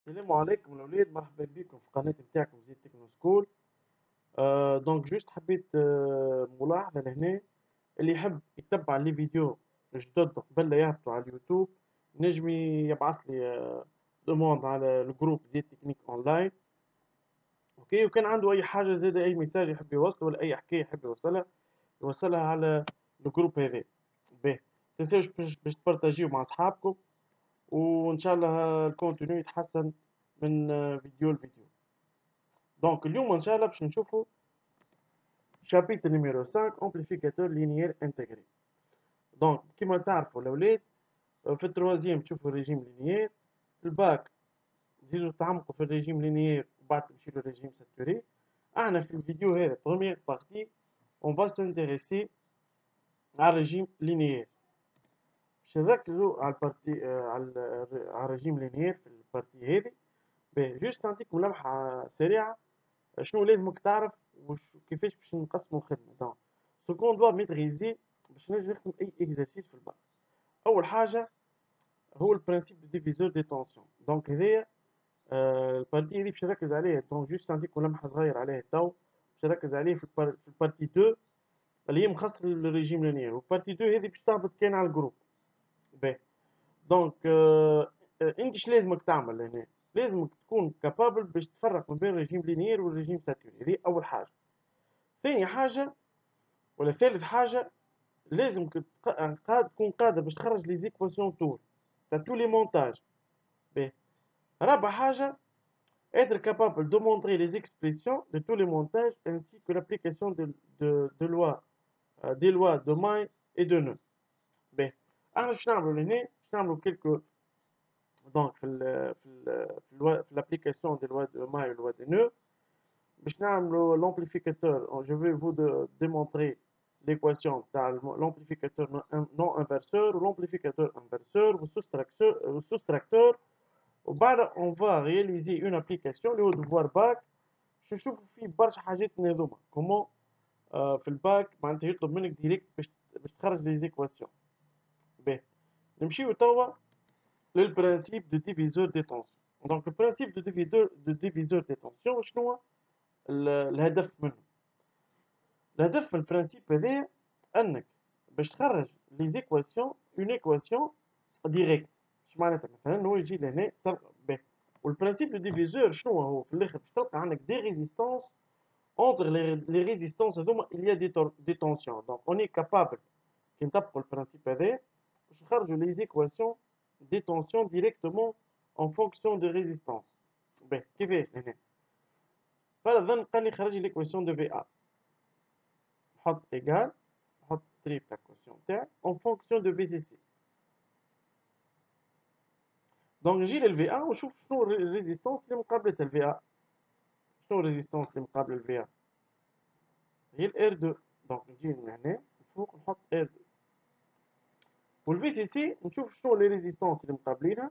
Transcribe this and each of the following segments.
السلام عليكم الأولاد، مرحبا بكم في قناة متاعكم زيد تكنو سكول. دونك جوست حبيت ملاحظة لهنا. اللي يحب يتبع لي فيديو جدد قبل لا يهبطوا على اليوتيوب نجم يبعث لي دوموند على الجروب زيد تكنيك أونلاين. أوكي، وكان عنده أي حاجة زاد أي ميساج يحب يوصله ولا أي حكاية يحب يوصلها على الجروب هذا. باهي، متنساوش باش تبارتاجيو مع أصحابكم، وإن شاء الله الكونتوني يتحسن من فيديو لفيديو. دونك اليوم ان شاء الله باش نشوفوا شابيتر نيميرو 5 امبليفيكاتور لينيير انتجري. دونك كيما تعرفوا الاولاد، في التروازيام تشوفوا الريجيم لينيير، في الباك تزيدوا تعمقوا في الريجيم لينيير وبعد تمشيو للريجيم ساتوري. احنا في الفيديو هذا بروميير بارتي اون فا سانتيريسي على الريجيم لينيير. باش نركزوا على البارتي على الريجيم لينيير في البارتي هذه. باهي، جوست نعطيكم لمحة سريعة شنو لازمك تعرف وكيفاش باش نقسموا الخدمه. دونك سو كون دوا ميتريزي باش نجم نخدم اي اكزرسيس في الباك. اول حاجه هو البرانسيب دو ديفيزور دي تونسيون. دونك هذايا البارتي هذه باش نركز عليها. دونك جوست نعطيكم لمحه صغيره عليه تو. باش نركز عليه في البارتي 2 اللي هي مخصصه للريجيم لينير، والبارتي 2 هذه باش تهبط كان على الجروب. باهي، دونك انت اش لازمك تعمل هنا؟ لازمك تكون كابابل باش تفرق ما بين الريجيم لينير والريجيم ساتوري. هذه اول حاجه. ثاني حاجه ولا ثالث حاجه، لازم تكون قادر باش تخرج لي زيكواسيون تول تاع تو لي مونتاج. باهي، رابع حاجه être capable de montrer les expressions de tous les montages ainsi que l'application de lois des lois de May et de nœud. باهي، احنا باش نعملوا لهنا باش نعملوا كيلكو. دونك في l'application des lois de May et lois de nœud باش نعملوا l'amplificateur. Je vais vous démontrer l'équation de l'amplificateur non inverseur ou l'amplificateur inverseur ou soustracteur. وبعد on va réaliser une application اللي هو devoir back باش نشوفوا فيه برشا حاجات من هذوما كومون. في الباك معناتها يطلب منك ديريكت باش تخرج لي زيكواسيون. باهي، نمشيو توا للبرانسيب دو ديفيزور دي تونسيون. دونك البرانسيب دو ديفيزور دي تونسيون شنو هو الهدف منه؟ الهدف من البرانسيب هذايا انك باش تخرج لي زيكواسيون اون ايكواسيون ديريكت. اش معناتها؟ مثلا هو يجي لهنا تلقى به. والبرانسيب دو ديفيزور شنو هو في الاخر؟ باش تلقى عندك دي ريزيستونس entre les résistances هذوما il y a des tensions. donc on est capable كي نطبقوا البرانسيب هذايا باش نخرجوا لي زيكواسيون دي tensions directement en fonction de résistance. به كيفاش هنا؟ فرضا قال لي خرج لي ليكواسيون دو في ا، نحط ايجال، نحط تري تاع الكوسيون تاعي اون فونكسيون دو في سي سي. دونك نجي للفي ا ونشوف شنو الريزيستونس اللي مقابلة الفي ا. شنو الريزيستونس اللي مقابلة الفي ا؟ هي الار 2. دونك نجي من هنا الفوق نحط ار 2، والفي سي سي نشوف شنو لي ريزيستونس اللي مقابلينها،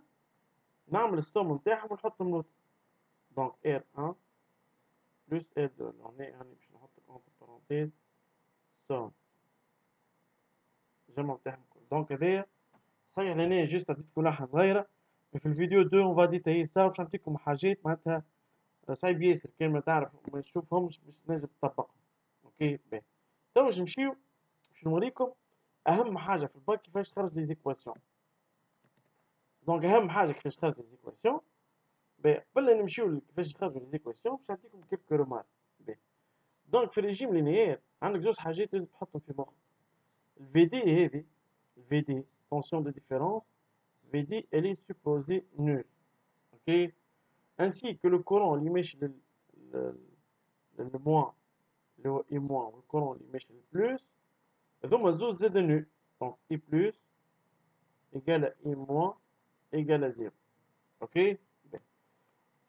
نعمل السوم نتاعهم ونحطهم نوت. دونك ار 1 بلس ار 2 هنا يعني باش نحط اونتر بارونتيز سوم الجمع نتاعهم كل. دونك هذايا صحيح لهنا جوست عطيتكم لحظة صغيرة، في الفيديو 2 اون فا ديتايي سا باش نعطيكم حاجات معناتها صعيب ياسر كان ما تعرف ما تشوفهمش باش تنجم تطبقهم. اوكي باهي، تو باش نمشيو باش نوريكم اهم حاجة في الباك كيفاش تخرج لي زيكواسيون. دونك اهم حاجة كيفاش تخرج لي زيكواسيون. باهي، قبل لا نمشيو كيفاش نخرجوا لي زيكواسيون باش نعطيكم كيلكو رومارك. باهي، دونك في الريجيم لينيير عندك زوج حاجات لازم تحطهم في مخك. الفي دي هذه، الفي دي tension de différence، VD elle est supposée nulle. Ok, ainsi que le courant اللي ماشي للموان اللي هو اي موان، والكورون اللي ماشي للبلوس هذوما زوج زاد نول. دونك اي بلوس ايكال اي موان ايكال زيرو. اوكي،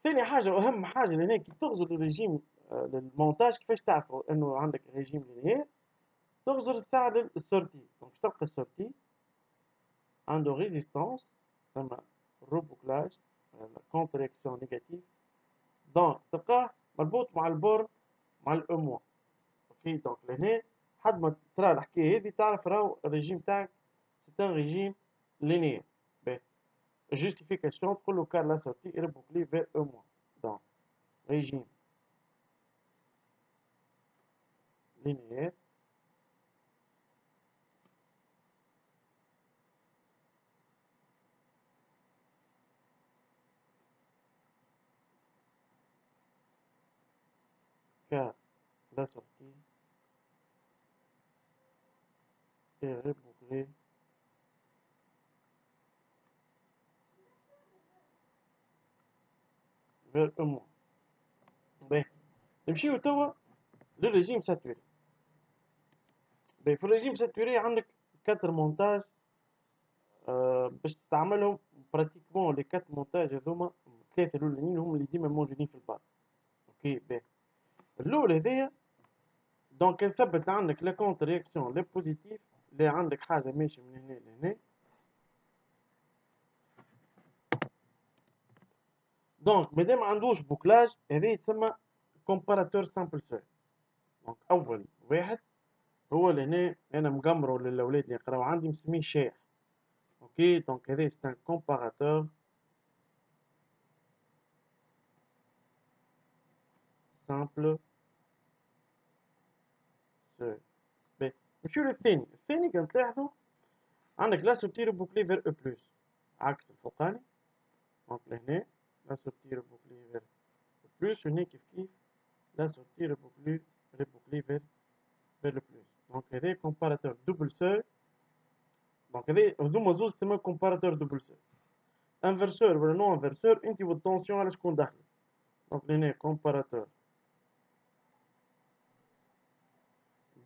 ثاني حاجه واهم حاجه لهنا كي تغزر الريجيم للمونتاج كيفاش تعرفوا انه عندك ريجيم لينيير؟ تغزر الساعه للسورتي. دونك تلقى السورتي عنده ريزيستانس تسمى روبوكلاج كونتر رياكسيون نيجاتيف. دونك تلقاه مربوط مع البورن مع الاموا. اوكي، دونك لهنا حد ما ترى الحكايه هذه تعرف راهو الريجيم تاعك سي ان ريجيم لينيير. باهي، justification تقول له car la sortie est rebouclée vers E-. Donc régime linéaire car la sortie est rebouclée vers E-. باهي نمشيو توا للريجيم ساتوري. باهي في الريجيم ساتوري عندك 4 مونتاج باش تستعملهم براتيكمون لي 4 مونتاج هذوما الثلاثة الأولانيين هم اللي ديما موجودين في البار. اوكي باهي الأول هذايا دونك نثبت عندك لا كونت رياكسيون لي بوزيتيف اللي عندك حاجة ماشية من هنا لهنا. دونك مادام ما عندوش بوكلاج هذا يتسمى كومباراتور سامبل سوي. دونك أول واحد هو لهنا أنا مقمره للأولاد اللي يقراو عندي مسميه شائع. اوكي دونك هذا سي ان كومباراتور سامبل سوي. باهي نمشيو للثاني. الثاني كان تلاحظوا عندك لا سورتي بوكلي فير او بلس عكس الفوقاني. دونك لهنا لا سورتي بوكلي فير او بلس وهنا كيف كيف لا سورتي بوكلي فير لو بلس. دونك هذا كومباراتور دوبل سوي. دونك هذا هذوما زوز تسمى كومباراتور دوبل سوي. انفرسور ولا نو انفرسور انت والتونسيون على شكون داخل. دونك لهنا كومباراتور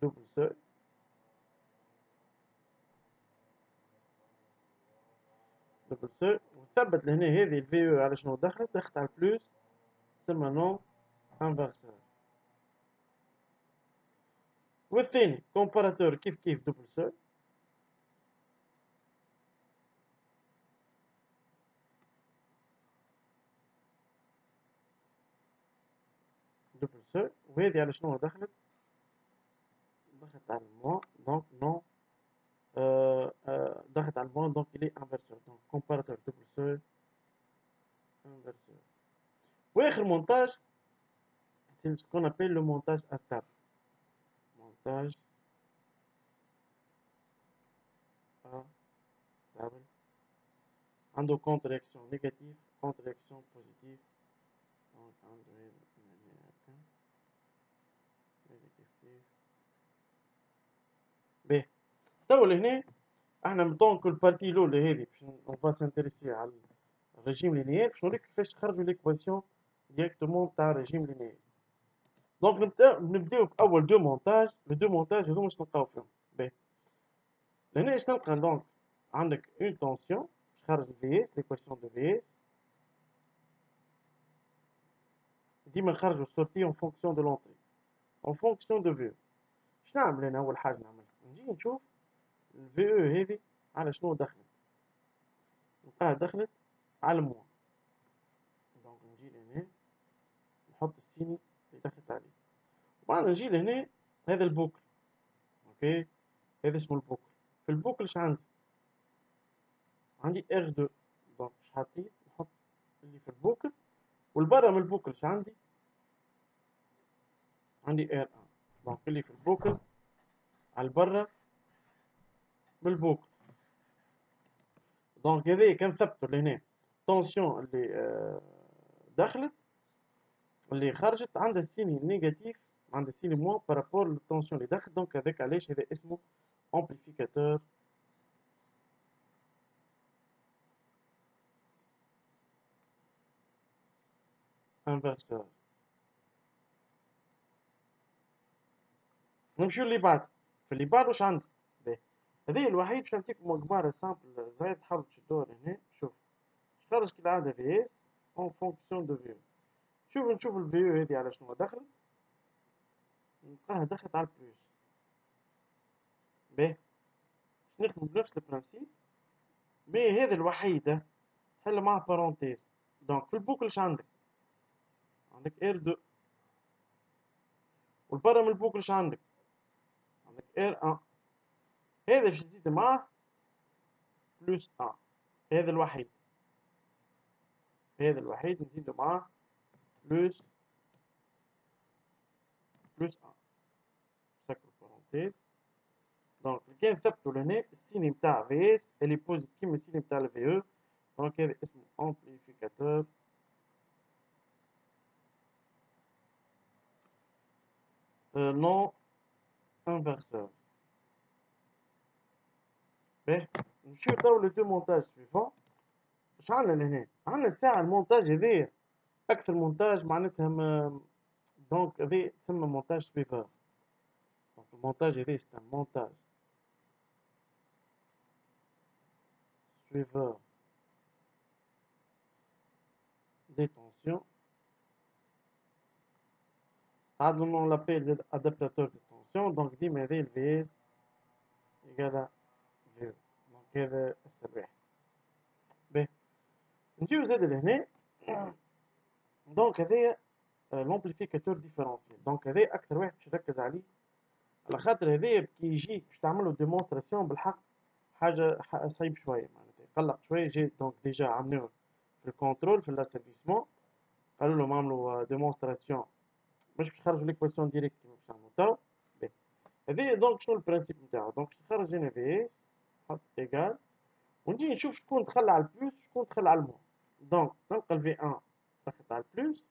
دوبل سوي دوبل سوي وثبت لهنا هذه الفي او على شنو دخلت على البلوس تسمى نو انفرسور. والثاني كومباراتور كيف كيف دوبل سوي دوبل سوي وهذه على شنو دخلت على الموان. دونك نو دخلت على الموان دونك il est inverseur. دونك كومباراتور دوبل سوي inverseur. واخر مونتاج c'est ce qu'on appelle le montage instable. montage instable عنده كونت رياكسيون نيجاتيف كونت رياكسيون بوزيتيف. دونك عنده هذا كيف كيف. باهي تو لهنا احنا دونك البارتي الاولى هذه باش اون فا سانتيريسي على الريجيم لينيير باش نوريك كيفاش تخرجوا ليكواسيون ديريكتومون تاع الريجيم لينيير. دونك نبداو باول دو مونتاج. لو دو مونتاج هذوما باش نلقاو فيهم. باهي لهنا اش نلقى دونك عندك اون تونسيون باش خرج الفي اس ليكواسيون دو في اس. ديما نخرجوا السورتي اون فونكسيون دو لونتري اون فونكسيون دو في. اش نعمل انا اول حاجه نعملها نجي نشوف الفي او هذه على شنو دخلت. نلقاها دخلت على الموان. دونك نجي لهنا نحط السيني اللي دخلت عليه وبعد نجي لهنا هذا البوكل. اوكي هذا اسمه البوكل. في البوكل اش عندي ار 2. دونك اش حطيت نحط اللي في البوكل والبرا من البوكل اش عندي ار 1. دونك اللي في البوكل على البرا من البوكل. دونك هذا كان ثبتوا لهنا التونسيون اللي دخلت اللي خرجت عندها السيني نيجاتيف عندها السيني موان بارابور للتونسيون اللي دخلت. دونك هذاك علاش هذا اسمه امبليفيكاتور انفرسور. نمشيو اللي بعد. في اللي بعد واش عندي هذا الوحيد باش نعطيكم قمارة سامبل صغير تحاولوا تشدوها لهنا. شوف خرج كالعادة في اس اون فونكسيون دو في. نشوف الفي او هذه على شنو دخلت. نلقاها دخلت على البلوس. باهي نخدمو بنفس البرانسيب. باهي هذا الوحيدة تحل معاه بارونتيز. دونك في البوكل اش عندك ار 2 والبرا من البوكل اش عندك ار 1. هذا باش تزيد معاه بلوس 1. هذا الوحيد. هذا الوحيد نزيدو معاه بلوس 1 سكر بارونتيز. دونك كي نثبتو لهنا السين نتاع في اس اللي بوزيتيف كيما السين نتاع الفي او. دونك هذا اسمه امبليفيكاتور نون انفرسور. باهي نمشيو تو لو دو مونتاج سويفون. اش عندنا لهنا؟ عندنا ساعة المونتاج هذايا أكثر مونتاج معناتها دونك هذا تسمى مونتاج سويفور. دونك المونتاج هذا سي ان مونتاج suiveur des tensions. Ça on l'appelle adaptateur de tension. Donc ديما هذا الفي اس يقال فيو. دونك هذا السباح. باهي نجيو زاد لهنا. دونك هذايا لومبليفيكاتور ديفيرونسيال. دونك هذا أكثر واحد باش نركز عليه على خاطر هذايا كي يجيك باش تعملو ديمونستراسيون بالحق حاجة صعيب شوية معناتها يقلق شوية. جي دونك ديجا عملوه في الكونترول في الاسيرفيسمون قالوا لهم عملوا ديمونستراسيون مش باش يخرجوا ليكواسيون ديريكت كيما باش نعملو تو. هذايا دونك شنو البرانسيب نتاعو؟ دونك باش نخرج هنا في اس نحط ايكال ونجي نشوف شكون دخل على البلوس وشكون دخل على المون. دونك نلقى الفي ان دخلت على البلوس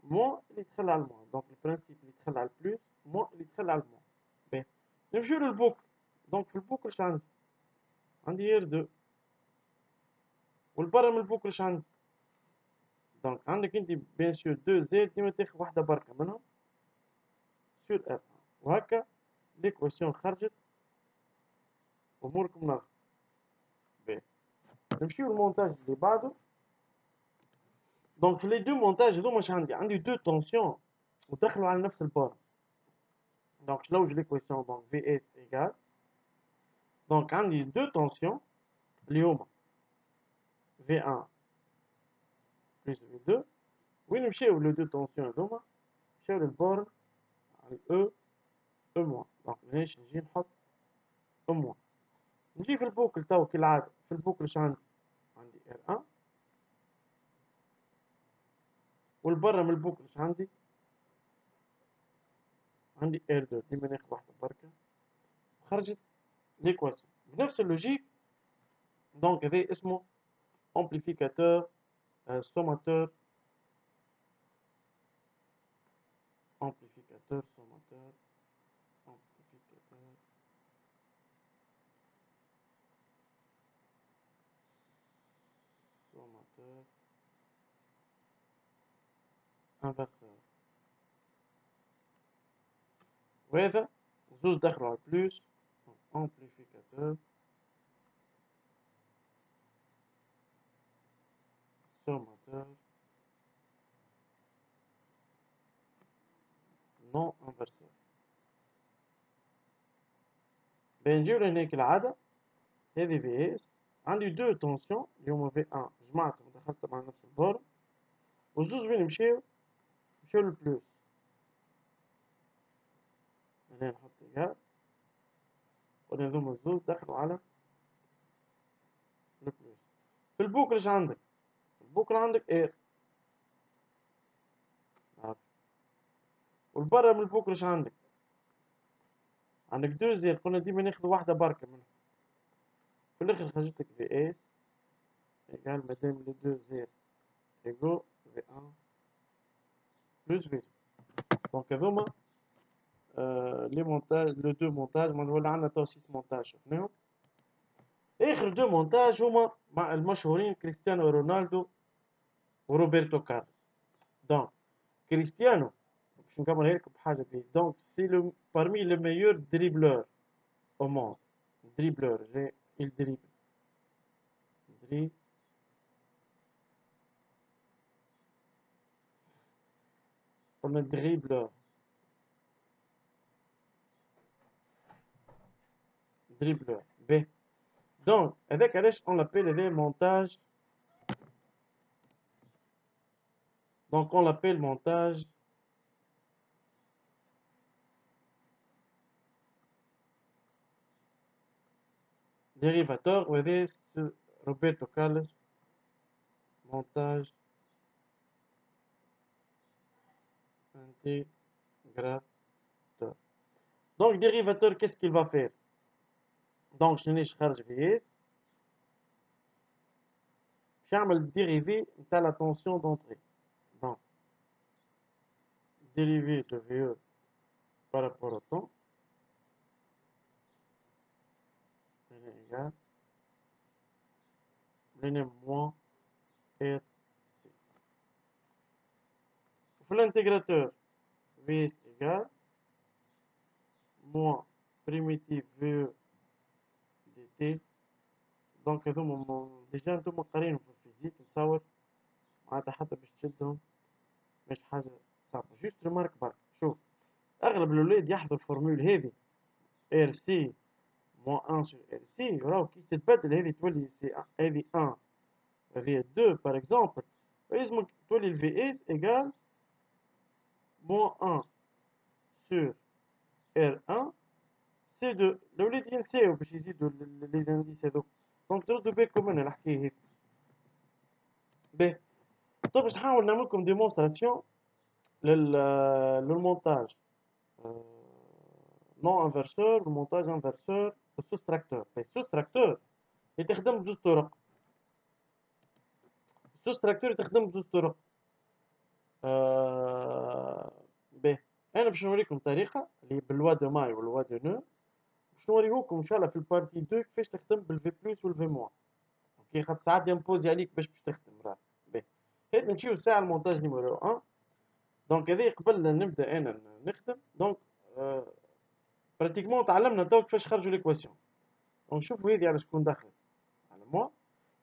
مون اللي دخل على المون. دونك البرانسيب اللي دخل على البلوس مون اللي دخل على المون. باهي نمشيو للبوكل. دونك في البوكل اش عندي؟ عندي غير دو. والبرا من البوكل اش عندي؟ دونك عندك انت بيان سور دو زيد ديما تاخذ واحدة بركة منهم سور اف. وهكا ليكواسيون خرجت اموركم ناخذ. باهي نمشيو للمونتاج اللي بعده. دونك في لي دو مونتاج هذوما اش عندي؟ عندي دو تونسيون ودخلوا على نفس البار. دونك شلوج ليكواسيون. دونك في اس ايكال دونك عندي دو تونسيون اللي هما في ان بلس في دو. وين مشاو لو دو تونسيون هذوما؟ مشاو للبار على الاو او موان. دونك مناش نجي نحط او موان. نجي في البوكل تو كالعادة. في البوكل اش عندي؟ عندي ار ان. والبرا من البوكل اش عندي؟ عندي ار دو. ديما ناخذ واحدة بركة. خرجت ليكواسيون بنفس اللوجيك. دونك هذا اسمه امبليفيكاتور sommateur amplificateur sommateur amplificateur sommateur inverseur. وهذا زوز دخلوا على البلوس. amplificateur sommateur non inverseur. بنجيو لهنا كالعادة. هذه في اس عندي دو تونسيون اللي هما في ان جمعتهم ودخلتهم على نفس البور. وزوز وين مشاو؟ مشاو للبلوس. هنا نحط ايكال قلنا هذوما الزوز دخلوا على البلوس. في البوكل اش عندك؟ في البوكل عندك اير. والبرا من البوكل اش عندك؟ عندك دو زير. قلنا ديما ناخذ واحدة بركة منهم. في الاخر خرجت لك في اس ايكال مادام لي دو زير ايكو في ان بلوس في. دونك هذوما لي مونتاج لو دو مونتاج. ولا عندنا تو 6 مونتاج شفناهم. اخر دو مونتاج هما مع المشهورين كريستيانو رونالدو وروبرتو كارلوس. دونك كريستيانو باش نكمل لكم بحاجة فيه. دونك سي لو parmi les meilleurs dribbleurs au monde. dribbleur il dribble قلنا dribbleur dribbleur. ب دونك هذاك علاش on l'appelle les montages. Donc on l'appelle montage dérivateur. وهذا روبرتو كارلوس montage intégrateur. Donc dérivateur, qu'est-ce qu'il va faire? Donc je خارج VS j'عمل dérivé de la tension d'entrée. Donc dérivé de VE par rapport au temps est égal moins RC. Pour l'intégrateur, VS égale moins primitif VE dt. دونك هذوما ديجا نتوما قاريين في الفيزيك نتصور معناتها حتى باش تشدهم مش حاجة صعبة. جوست ريمارك برك شوف أغلب الولاد يحضروا الفورمول هذي ار سي موان 1 سور ار سي راهو كي تتبدل هذي تولي سي هذي 1 هذي 2 باغ اكزومبل لازمك تولي الفي اس ايكال موان 1 سور ار 1 سي 2. الولاد ينساو باش يزيدوا لي زانديس هذوك دونك تردوا بالكم من الحكاية هذي. باهي طيب باش نحاول نعمل لكم ديمونستراسيون للمونتاج نون انفرسور والمونتاج انفرسور والسوستراكتور. السوستراكتور يتخدم بزوج طرق. السوستراكتور يتخدم بزوج طرق. باهي انا باش نوريكم طريقه اللي بالوا دو ماي والوا دو نو باش نوريوكم ان شاء الله في البارتي 2 كيفاش تخدم بالفي بلس والفي موان. اوكي خاطر ساعات يمبوزي عليك باش تخدم راه. باهي هاد نمشيو ساعه المونتاج نيميرو 1. دونك هذه قبل نبدا انا نخدم دونك براتيكمون تعلمنا تو كيفاش نخرجوا ليكواسيون. دونك شوفوا هذه على شكون دخلت على موا.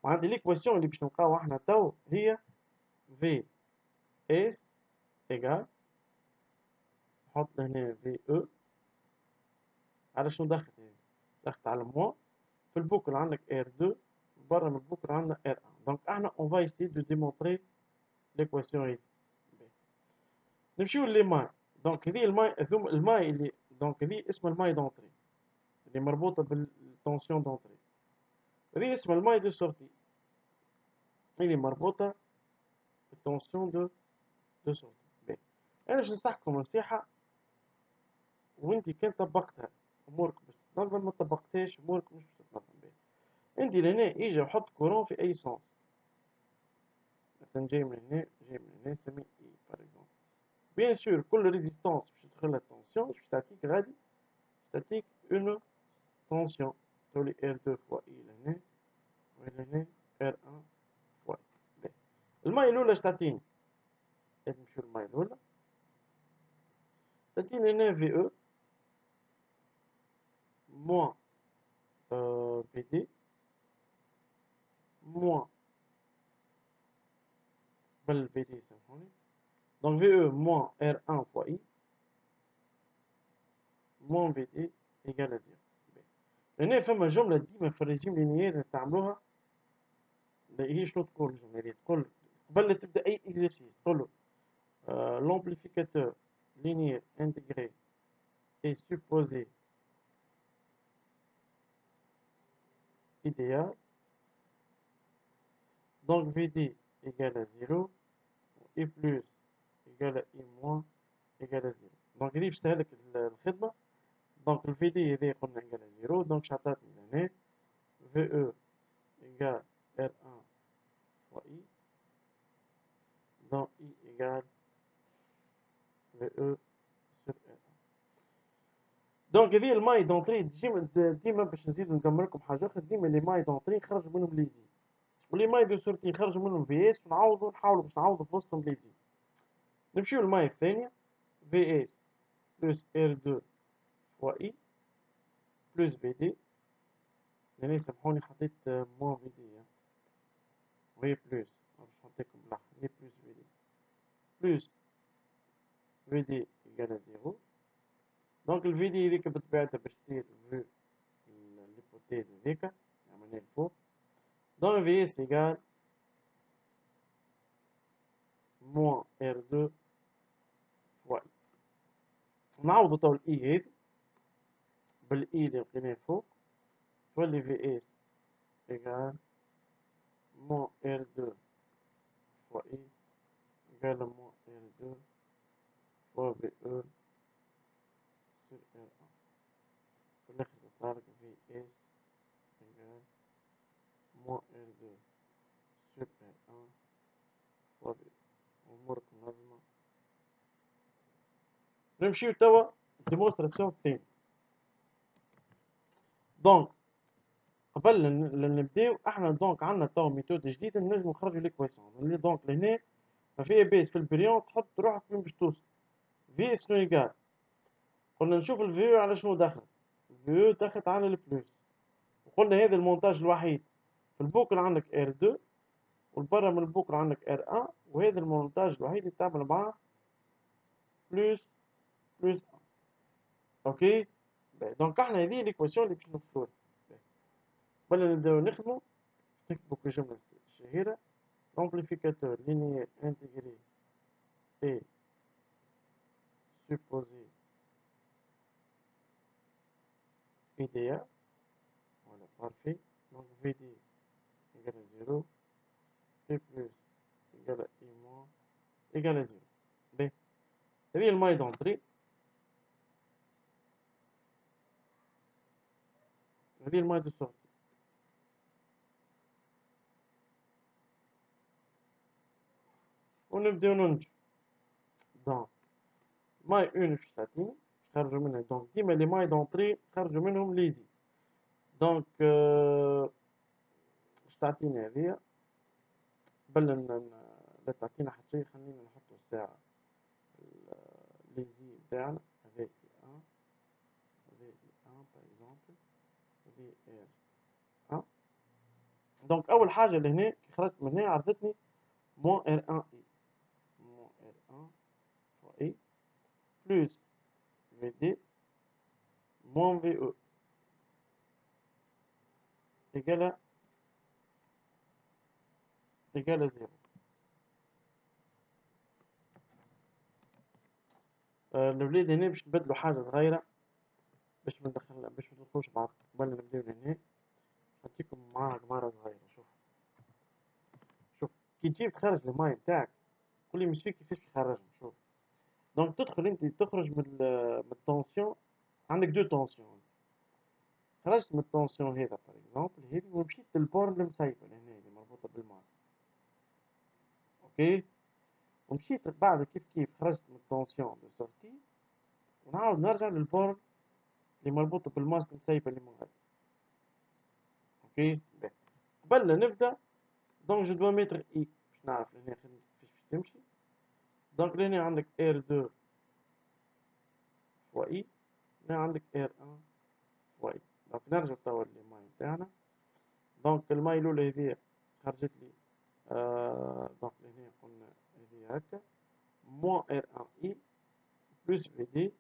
وعندي ليكواسيون اللي باش نلقاو احنا تو هي في اس ايكال نحط هنا في او على شنو دخلت هذه؟ دخلت على موا في البوكل عندك ار 2 برا من البوكل عندنا ار 1. دونك احنا اون فا ايسي دو ديمونطري ليكواسيون هذه. نمشيو لي ماي. دونك هذه الماي الماي اللي دونك هذه اسمها الماي دونطري اللي مربوطه بالتونسيون دونطري. هذه اسمها الماي دو سورتي اللي مربوطه بالتونسيون دو سورتي. انا باش ننصحكم نصيحه وانت كان طبقتها امورك باش تتنظم، ما طبقتهاش امورك مش باش تتنظم بها. انت لهنا يجي وحط كورون في اي سونس، مثلا جاي من هنا جاي من هنا نسميه اي باغ اكزومبل. بيان سور كل ريزيستانس باش تدخلها التونسيون باش تعطيك غادي تعطيك اون تونسيون تولي ار 2 فوا اي لهنا ولهنا ار 1 فوا اي. الماي الاولى اش تعطيني؟ نمشيو الماي الاولى تعطيني هنا في او موان في دي موان بل في دي سامحوني. Donc VE moins R1 fois I moins VD égale à 0. هنا فما جملة ديما في الريجيم لينيير نستعملوها اللي هي شنو تقول الجملة هذه؟ تقول قبل لا تبدا أي إكزرسيس تقول له l'amplificateur linéaire intégré est supposé idéal. Donc VD égale à 0 I plus égale à I moins égale à 0. Donc هذه باش تسهلك الخدمة. Donc le VD هذا قلنا égale à 0 donc شعطاتني لهنا VE égale R1 fois I, donc I égale VE sur R1. دونك هذه الماي دونطري ديما باش نزيدو نكمل لكم حاجة أخرى. ديما لي ماي دونطري نخرجوا منهم لي زي ولي ماي دو سورتي نخرجوا منهم في اس ونعوضوا نحاولوا باش نعوضوا في وسطهم لي زي. نمشيو للماي الثانية في اس بلس ار 2 فوا اي بلس في دي. يعني سامحوني حطيت موان في دي وهي بلس باش نعطيكم بالأحمر هي بلس في دي بلس في دي égale à 0. دونك الفي دي هذيك بطبيعتها باش دير في ليبوتيز هذيك عملناها الفوق. دونك في اس ايكال موان ار 2 فوا اي. نعوضو تو الاي هذي بالاي اللي لقيناه الفوق تولي في اس ايكال موان ار 2 fois I égale moins R2 fois VE sur R1. في الآخر تطلع لك VS égale moins R2 sur R1 fois VE. أمورك منظمة. نمشيو توا ديمونستراسيون الثاني. دونك قبل نبداو احنا دونك عندنا توا ميثود جديده نجمو نخرجوا ليكواسيون اللي دونك لهنا ما فيها بيس في البريون تحط روحك وين باش توصل في شنو يقال قلنا نشوف الفي على شنو دخل الفي دخلت على البلوس وقلنا هذا المونتاج الوحيد في البوكل عندك ار 2 والبرا من البوكل عندك ار 1 وهذا المونتاج الوحيد اللي تعمل معاه بلوس 1. اوكي دونك احنا هذه ليكواسيون اللي باش نوصلوها قبل نبداو نخدمو نكتبو كجملة شهيرة l'amplificateur linéaire intégré est supposé idéal, voilà, parfait. Donc VD égale à 0, P plus égale à I moins égale à 0. B. هذه الماي d'entrée، هذه الماي de sortie. ونبداو ننتجو. دونك ماي 1 باش تعطيني خرجوا منها دونك ديما لي ماي d'entrée خرجوا منهم ليزي. دونك باش تعطيني هذيا قبل لا تعطينا حتى شي خلينا نحطو الساعة ليزي بتاعنا هذاك 1 هذاك 1 باغ اكزومبل هذه ار 1. دونك اول حاجه لهنا كي خرجت من هنا عرفتني موان ار 1 اي موان ار 1 فوا اي بلس في دي موان في او ايكال ايكال 0. الولاد هنا باش نبدلوا حاجه صغيره باش ما ندخلوش بعض قبل نبداو هنا نعطيكم معاها قمارة صغيرة. شوف كي تجيب تخرج الماي بتاعك قولي مسيو كيفاش تخرجهم. شوف دونك تدخل انت تخرج من التونسيون عندك دو تونسيون خرجت من التونسيون هذا باغ اكزومبل هذه ومشيت للبورن المسيبة لهنا اللي مربوطة بالماس اوكي ومشيت بعد كيف خرجت من التونسيون دو سورتي ونعاود نرجع للبورن اللي مربوطة بالماس المسيبة اللي من غادي اوكي قبل لا نبدا دونك جو دوا ميتر اي باش نعرف لهنا خدمتي كيفاش باش تمشي. دونك لهنا عندك ار 2 فوا اي هنا عندك ار 1 فوا اي. دونك نرجع توا للماي نتاعنا. دونك الماي الاولى هذيا خرجت لي دونك لهنا قلنا هذيا هكا موان ار 1 اي بلس في دي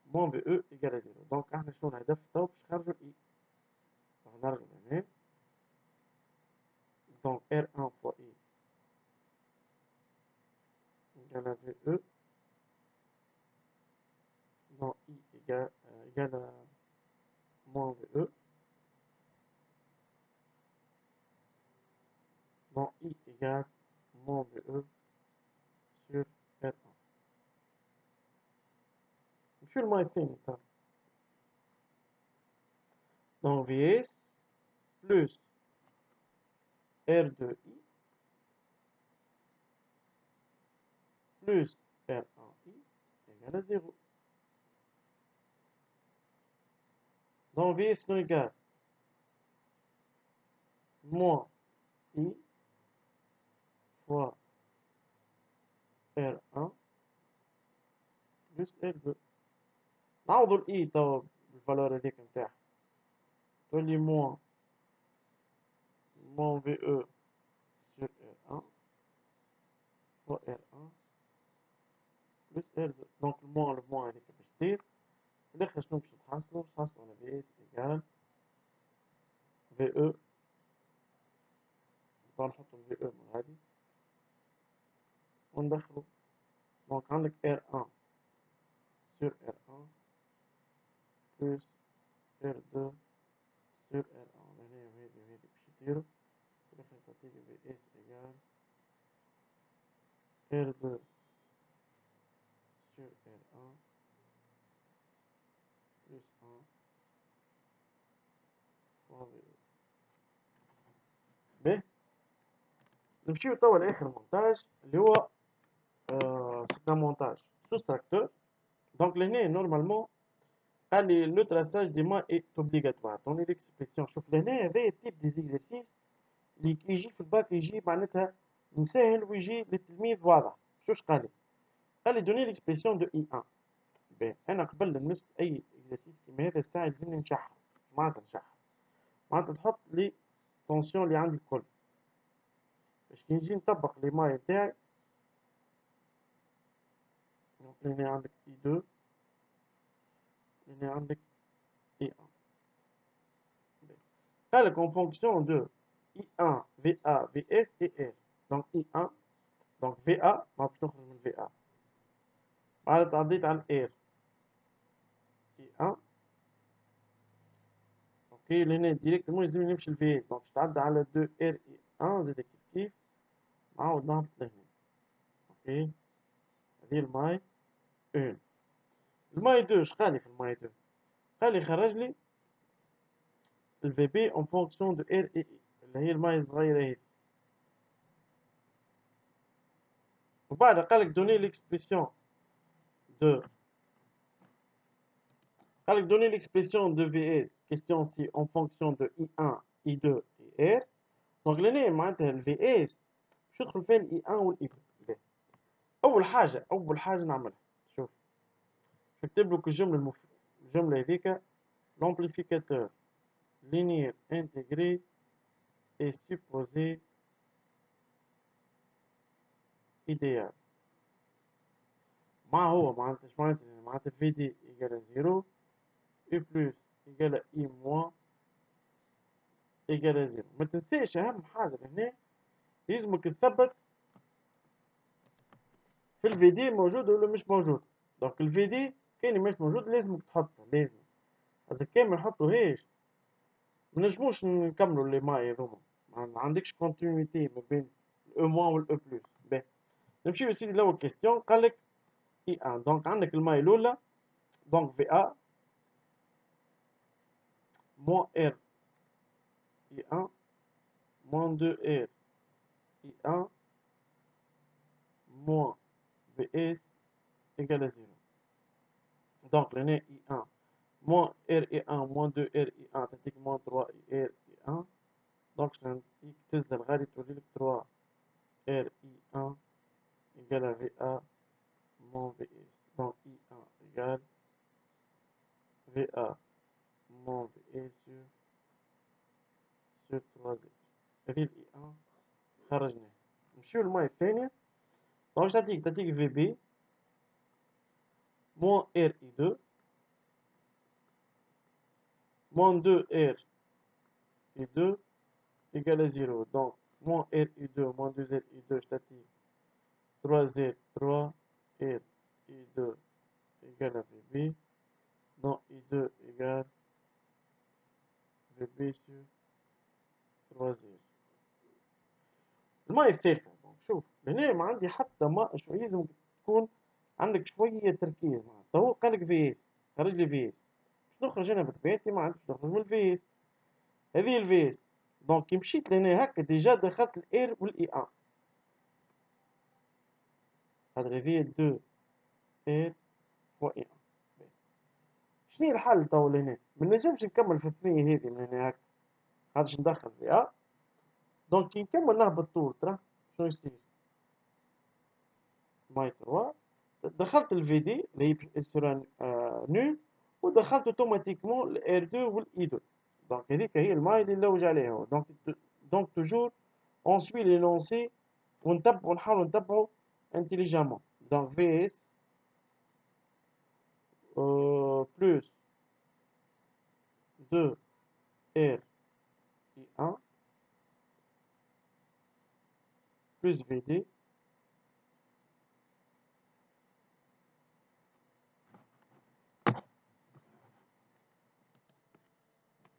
موان في او ايكال 0. دونك احنا شنو الهدف توا باش نخرجو اي. دونك نرجع لهنا دونك ار 1 فوا اي ايكال في او دونك اي ايكال moins VE, donc I égale moins VE sur R1. نمشيو للماي الثاني تاع donc VS plus R2I plus R1I égale à 0. Donc VS non égale moins I fois R1 plus R2. نعوضو الإي توا بالفالور هذيك نتاعها تولي moins VE sur R1 fois R1 plus R2. Donc le moins هذيك باش تطير في الآخر شنو باش نحصلو على VS égale VE. نحطو ال VE من غادي وندخلو دونك عندك R1 sur R1 plus R2 sur R1 هنا وهذي وهذي باش يطيرو في الآخر تعطيك VS égale R2 sur R1 plus 1 fois VE. باهي نمشيو توا لاخر مونتاج اللي هو سي ان مونتاج سوستراكتور. دونك لهنا نورمالمون قال لي لو تراساج ديما اي اوبليغاتوار دوني ليكسبريسيون. شوف لهنا هذا تيب دي زيكزرسيس اللي كي يجي في الباك يجي معناتها مسهل ويجي للتلميذ واضح. شوف قال لي؟ قال لي دوني ليكسبريسيون دو اي 1. باهي انا قبل نمس اي اكزرسيس كيما هذا الساعه لازمني نشحن. معناتها نشحن معناتها تحط لي طونسيون اللي عندي الكل باش كي نجي نطبق لي ماي تاعي. دونك هنا عندك اي 2 هنا عندك اي 1. قال لك en fonction de I1 VA VS et R. donc I1 donc VA ما باش نخرج من VA بعد تعديت على R I1 اوكي لهنا ديريكتومون لازم نمشي ل VS دونك تعدى على 2 R I1 زاد كيف كيف نعاود نهبط لهنا. اوكي هذه الماي 1. الماي 2 شقالي في الماي 2؟ قال لي خرج لي الفي بي اون فونكسيون دو ار اي اي اللي هي الماي الصغيره هذي. وبعد قال لك دوني ليكسبريسيون دو قال لك دوني ليكسبريسيون دو في اس كيستيون سي اون فونكسيون دو اي 1 اي 2 اي ار. دونك لهنا معناتها الفي اس باش ندخل فيها الاي 1 والاي 2. اول حاجه نعملها شوف نكتب لك الجمله هذيك l'amplificateur linéaire intégré est supposé idéal. ما هو معناتها اش معناتها في دي ايكال 0 اي بلس ايكال اي موان ايكال 0. ما تنساش اهم حاجه هنا لازمك تثبت في الفي دي موجود ولا مش موجود. دونك الفي دي كان مش موجود لازمك تحطه لازم. هذا كان ما نحطوهاش ما نجموش نكملوا لي ماي هذوما ما عندكش كونتينيتي ما بين الاو موان والاو بلس. باهي نمشيو يا سيدي لاول كيستيون. قال لك اي 1 دونك عندك الماي الاولى دونك في ا موان ار اي 1 moins 2R I1 moins VS égale à 0. Donc, le nez I1 moins RI1 moins 2RI1 تديك moins 3RI1. Donc, je n'indique تنزل غادي تولي لك 3RI1 égale à VA moins VS. Donc, I1 égale VA moins VS sur 3Z. هذه I1 خرجناه. نمشيو للماي الثانية. دونك تعطيك في بي moins RI2 moins 2R I2 égale à 0. Donc, moins R I2 moins 2R I2 statique 3Z 3 R I2 égale à VB. Donc, I2 égale VB sur 3Z. الماء الثالثة. دونك شوف هنا ما عندي حتى ما شوية لازم تكون عندك شوية تركيز. معناتها هو قال لك في اس خرج لي في اس باش نخرج انا بطبيعتي ما عنديش نخرج من الفي اس. هذه الفي اس دونك كي مشيت لهنا هكا ديجا دخلت الاير والاي 1 خاطر هذه 2 اير فوا اي 1. شنو الحل تو لهنا؟ ما نجمش نكمل في الثنية هذه من هنا هكا خاطرش ندخل في ا. دونك كي نكمل نهبط طول ترى شنو يصير؟ ماي 3 دخلت الفي دي اللي هي سور نول ودخلت اوتوماتيكمون الار 2 والاي 2. دونك هذيك هي الماي اللي نلوج عليها. دونك توجور اون سوي لي لونسي ونحاولوا نتبعوا intelligemment. Donc VS plus 2 R I1 plus VD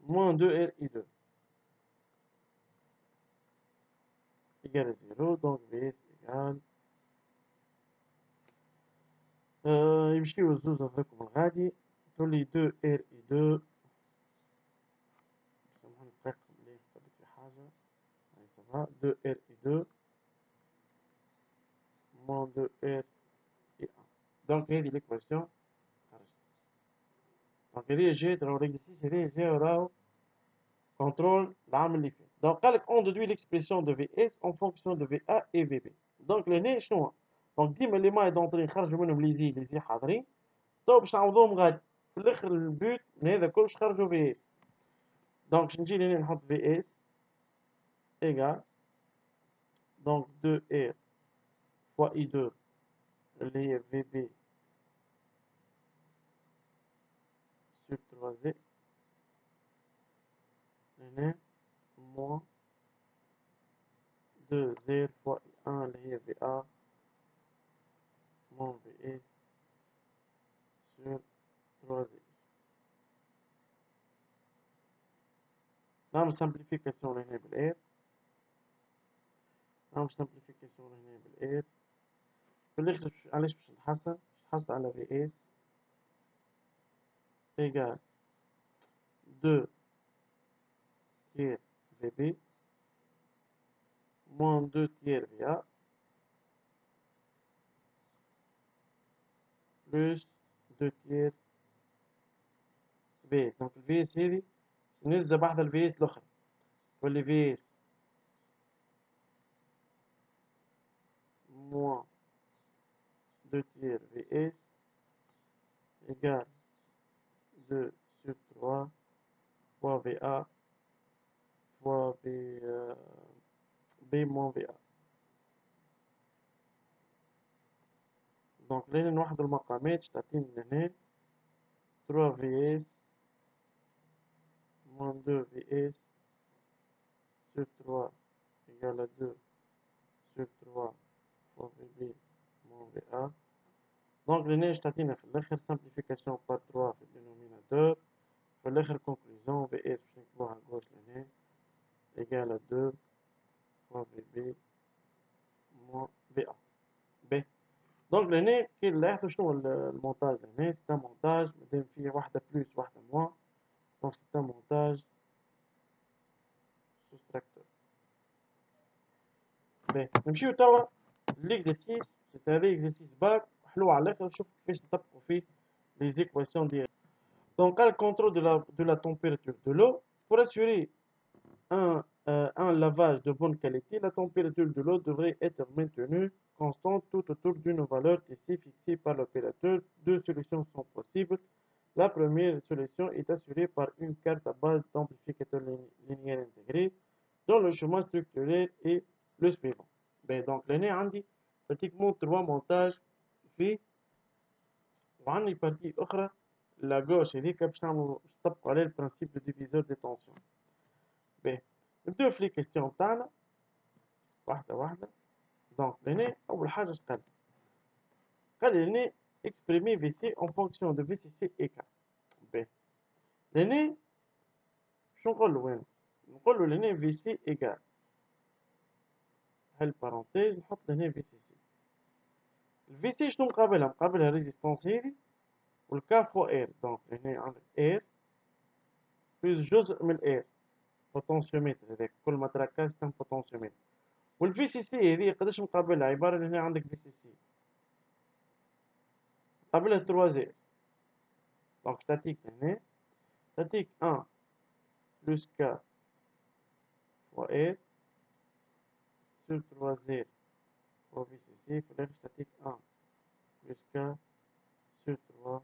moins 2 R I2 égale à 0. Donc VS égale يمشيو الزوز هذوكم الغادي تولي 2 ار اي 2. سامحوني دقيقة ملي كتبت في حاجة. هاي سافا 2 ار اي 2 موان 2 ار اي 1. دونك هذه ليكواسيون خرجت. دونك هذه جات راهو ليكزيرسيس هذايا جا راهو contrôle العام اللي فات. Donc قال لك on déduit l'expression de VS en fonction de VA et VB. Donc لهنا شنو؟ دونك ديما اللي ماي دونطري نخرجوا منهم لي زي حاضرين. تو باش نعوضوهم غادي في الاخر البوت من هذا كل باش نخرجوا VS. دونك باش نجي لهنا نحط VS égal donc 2R fois I2 اللي هي VB sur 3Z هنا moins 2Z fois I1 اللي هي VA moins VS sur 3Z. نعمل سامبليفيكاسيون لهنا بالإير. نعمل سامبليفيكاسيون لهنا بالإير. في الآخر علاش باش نحصل على في اس إيجال 2 تير في بي موان 2 تير في A بلوس 2 تير في اس. دونك الفي اس هذي ننزل بحذا الفي اس الأخرى تولي في اس موان 2 تير في اس إيجال 2 sur 3 fois VA fois B moins VA. دونك لين نوحد المقامات تعطيني هنا 3 في اس moins 2 VS sur 3 égale à 2 sur 3 fois VB moins VA. Donc le neige تعطينا في الآخر simplification par 3 في الدينوميناتور. في الآخر conclusion VS باش نكتبوها à gauche لهنا égale à 2 fois VB moins VA. ب دونك لهنا كي نلاحظوا شنو المونتاج لهنا سي ان مونتاج مادام فيه واحدة بلوس واحدة موان. دونك سي ان مونتاج soustracteur. باهي نمشيو توا ليكزرسيس. سي هذا اكزرسيس باك حلو على الاخر. شوف كيفاش نطبقوا فيه لي زيكواسيون ديال. دونك قال contrôle de la température de l'eau pour assurer un lavage de bonne qualité. La température de l'eau devrait être maintenue constante tout autour d'une valeur Tc fixée par l'opérateur. Deux solutions sont possibles. La première solution est assurée par une carte à base d'amplificateur linéaire intégré dont le chemin structurel est le suivant. Donc لهنا عندي pratiquement 3 montages في وعندي بارتي أخرى لا gauche هذيك باش نطبقوا عليه البرانسيب دو ديفيزور دي تونسيون. نبداو في لي كيستيون تاعنا واحدة واحدة. دونك لهنا أول حاجة اش قال لي لهنا exprimer VC en fonction de VCC écart. لهنا شو نقولو وين؟ نقولو لهنا VC égal هاي البارونتيز نحط لهنا VCC. الفي شنو مقابلها؟ مقابلها ريزيستونس هذي والكا فوا اير. دونك هنا عندك اير بلوس جزء من الاير بوتونسيومتر. هذاك كل ما تركز تم بوتونسيومتر. والفي سي سي هذه قداش مقابلها؟ عبارة هنا عندك في سي سي مقابلها 3 زير. دونك تعطيك هنا تعطيك 1 بلوس كا فوا اير سور 3 زير فوا في سي سي. في الاخر تعطيك 1 بلوس كا sur 3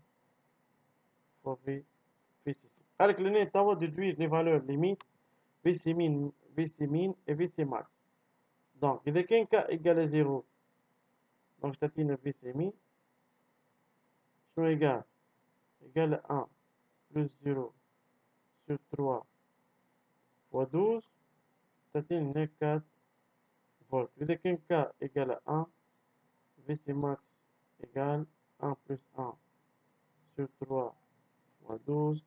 fois VCC. قالك لهنا توا déduire les valeurs limites VC min et VC max. Donc إذا كان K égale à 0 donc تعطينا VC min شنو égal à 1 plus 0 sur 3 fois 12 تعطينا 4 فولت. إذا كان K égale à 1 VC max égale 1 plus 1 sur 3 fois 12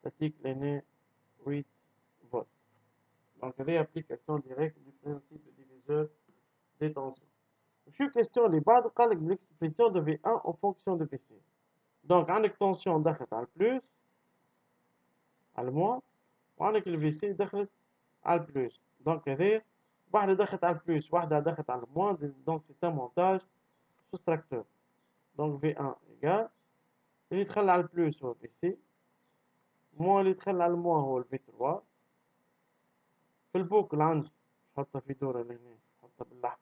تعطيك لهنا 8 volts. Donc, réapplication directe du principe de diviseur des tensions. شو كيستيون اللي بعده قال لك l'expression de V1 en fonction de VC. دونك عندك تونسيون دخلت على البلوس على الموان، وعندك الفي سي دخلت على البلوس. دونك هذايا واحدة دخلت على البلوس واحدة دخلت على الموان، دونك سي ان مونتاج سوستراكتور. دونك في ان ايكال اللي يدخل على البلوس هو في سي، موان اللي يدخل على الموان هو الفي 3. في البوكل عندي نحطها في دورة لهنا، نحطها بالأحمر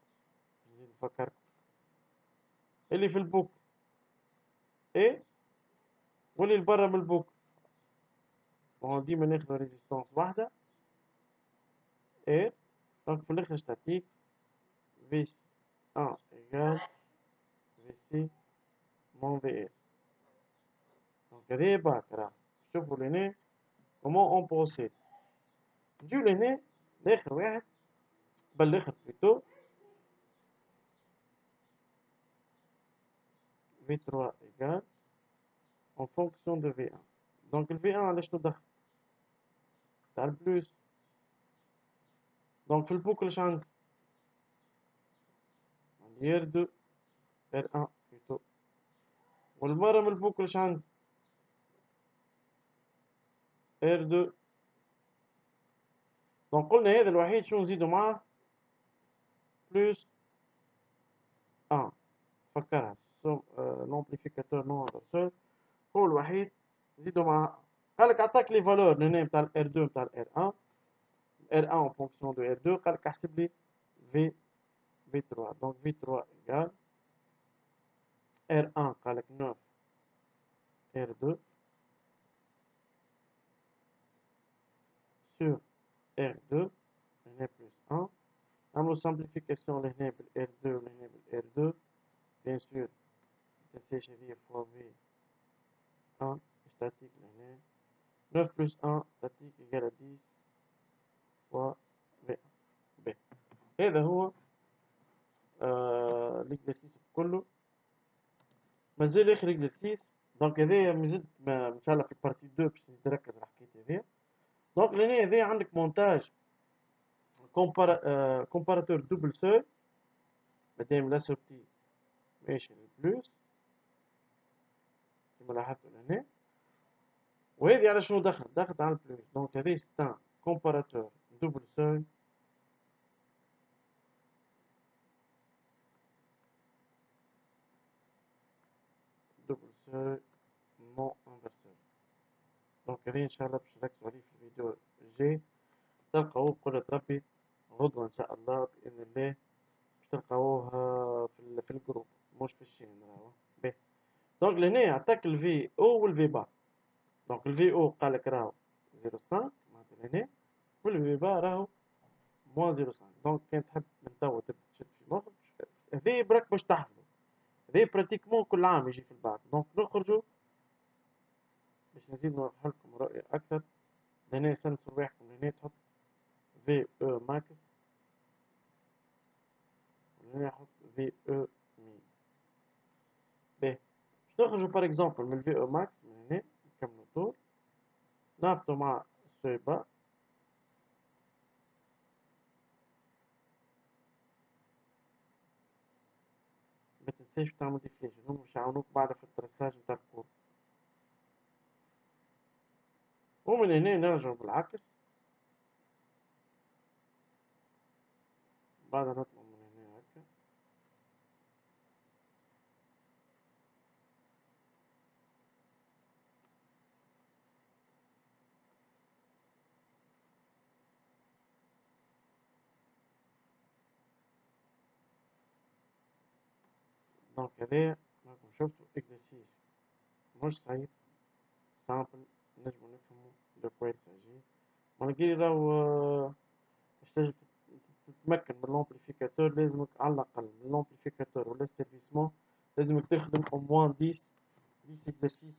نزيد نفكركم. اللي في البوكل ايه، واللي برا من البوكل هو ديما ناخذ ريزيستانس واحدة ايه. دونك في الاخر ستاتيك في ان ايكال في سي مون في ال. دونك هذايا باك راه شوفوا لهنا كومون اون بروسيد. نجيو لهنا لاخر واحد بل لاخر بلوتو في 3 ايكال en fonction de V1. Donc le V1 علاش ندخل تاع البلوس. دونك في البوكل اش عندي R2 R1 بلوتو، والمرة من البوكل اش عندي R2. دونك قلنا هذا الوحيد شنو نزيدو معاه بلوس 1. فكرها لومبليفيكاتور نون انفرسور هو الوحيد نزيدو معاه. قالك عطاك لي فالور هنا نتاع ال R2 نتاع ال R1 R1 en fonction de R2. قالك احسب لي V3. donc V3 égale R1 قالك 9 R2 sur R2 هنا بلس 1. نعملو simplification لهنا بال R2 ولهنا بال R2 bien sûr متنساش هذيا فوا V1 statique لهنا 9 plus 1 statique égale à 10 fois V1. ب هذا هو l'exercice كله. مازال اخر اكزرسيس. دونك هذايا مازلت ان شاء الله في البارتي 2 باش نزيد نركز على الحكاية هذيا. دونك لهنا هذايا عندك مونتاج كومباراتور دوبل سوي مادام لا سورتي ماشي للبلوس كيما لاحظتوا لهنا، وهذه على شنو دخلت على البلوس. دونك هذه ستان كومباراتور دوبل سوي نون انفرسور. دونك هذه ان شاء الله باش نركزوا عليه في الفيديو الجاي. تلقاوه بقدرة ربي غدوة ان شاء الله باذن الله باش تلقاوه في الجروب مش في الشين راهو. باهي دونك لهنا عطاك الفي او والفي با. دونك الفي او قالك راهو 0.5 معناتها لهنا، والفي با راهو موان 0.5. دونك كان تحب من توا تبدا تشد في مخك هذي برك باش تحفظو. هذي براتيكمون كل عام يجي في البعض. دونك نخرجو باش نزيد نوضح لكم رؤية أكثر. لهنا سنسوا رواحكم لهنا تحط في او ماكس، ولهنا نحط في او مين. باهي باش نخرجو بار اكزومبل من الفي او ماكس من هنا نكملو طول نهبطو مع السويبا. متنساش تعمل ديفليشن، هما باش يعاونوك بعد في الترساج نتاع الكود. ومن هنا نرجعو بالعكس بعد نطلع من هنا هكا. دونك هذايا راكم شفتو اكزرسيس مش صعيب سامبل نجمو نفهمو دو كوا يساجي. مالغري راهو باش تنجم تتمكن من لومبليفيكاتور لازمك على الأقل من لومبليفيكاتور ولا السيرفيسمون لازمك تخدم أو موان 10 اكزرسيس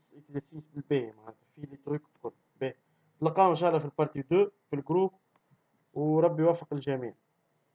بالباهي معناتها في لي تروك الكل. باهي تلقاو إن شاء الله في البارتي 2 في الجروب، وربي يوفق الجميع.